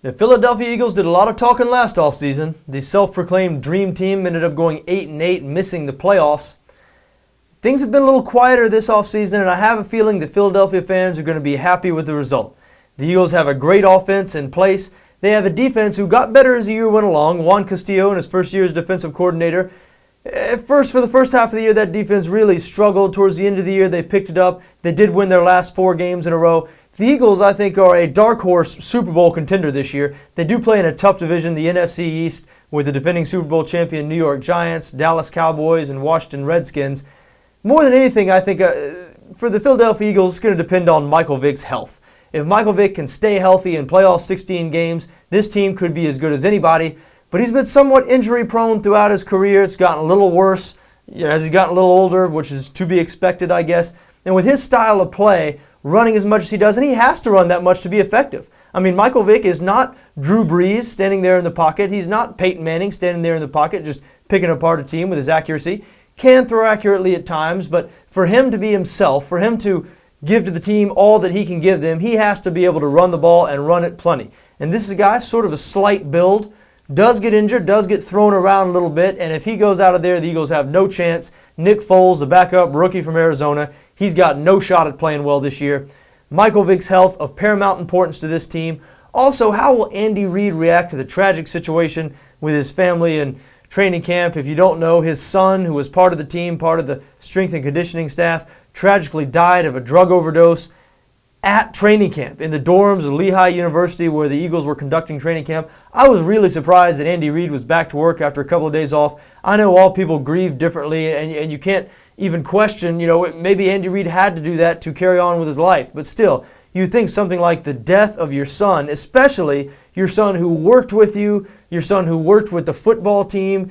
The Philadelphia Eagles did a lot of talking last offseason. The self-proclaimed dream team ended up going 8-8, missing the playoffs. Things have been a little quieter this offseason, and I have a feeling that Philadelphia fans are going to be happy with the result. The Eagles have a great offense in place. They have a defense who got better as the year went along. Juan Castillo, in his first year as defensive coordinator, for the first half of the year, that defense really struggled. Towards the end of the year, they picked it up. They did win their last 4 games in a row. The Eagles, I think, are a dark horse Super Bowl contender this year. They do play in a tough division, the NFC East, with the defending Super Bowl champion New York Giants, Dallas Cowboys, and Washington Redskins. More than anything, I think for the Philadelphia Eagles, it's going to depend on Michael Vick's health. If Michael Vick can stay healthy and play all 16 games, this team could be as good as anybody. But he's been somewhat injury-prone throughout his career. It's gotten a little worse as he's gotten a little older, which is to be expected, I guess. And with his style of play, running as much as he does, and he has to run that much to be effective. I mean, Michael Vick is not Drew Brees standing there in the pocket. He's not Peyton Manning standing there in the pocket just picking apart a team with his accuracy. Can throw accurately at times, but for him to be himself, for him to give to the team all that he can give them, he has to be able to run the ball and run it plenty. And this is a guy, sort of a slight build, does get injured, does get thrown around a little bit, and if he goes out of there, the Eagles have no chance. Nick Foles, the backup rookie from Arizona, he's got no shot at playing well this year. Michael Vick's health of paramount importance to this team. Also, how will Andy Reid react to the tragic situation with his family and training camp? If you don't know, his son, who was part of the team, part of the strength and conditioning staff, tragically died of a drug overdose at training camp in the dorms of Lehigh University where the Eagles were conducting training camp. I was really surprised that Andy Reid was back to work after a couple of days off. I know all people grieve differently, and you can't even question, maybe Andy Reid had to do that to carry on with his life. But still, you think something like the death of your son, especially your son who worked with you, your son who worked with the football team,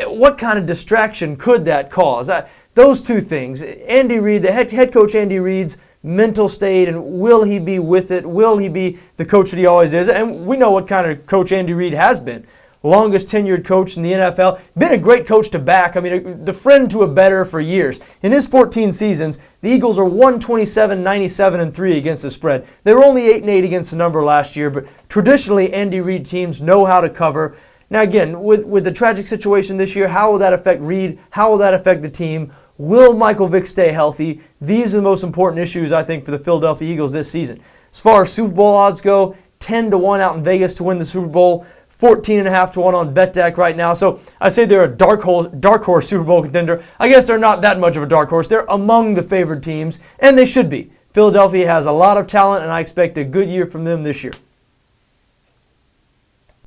what kind of distraction could that cause? Those two things, Andy Reid, the head coach Andy Reid's mental state, and will he be with it? Will he be the coach that he always is? And we know what kind of coach Andy Reid has been. Longest tenured coach in the NFL. Been a great coach to back. I mean, the friend to a better for years. In his 14 seasons, the Eagles are 127, 97, and 3 against the spread. They were only 8-8 against the number last year, but traditionally Andy Reid teams know how to cover. Now again, with the tragic situation this year, how will that affect Reid? How will that affect the team? Will Michael Vick stay healthy? These are the most important issues, I think, for the Philadelphia Eagles this season. As far as Super Bowl odds go, 10-1 out in Vegas to win the Super Bowl, 14.5 to 1 on BETDAQ right now. So I say they're a dark horse Super Bowl contender. I guess they're not that much of a dark horse. They're among the favored teams, and they should be. Philadelphia has a lot of talent, and I expect a good year from them this year.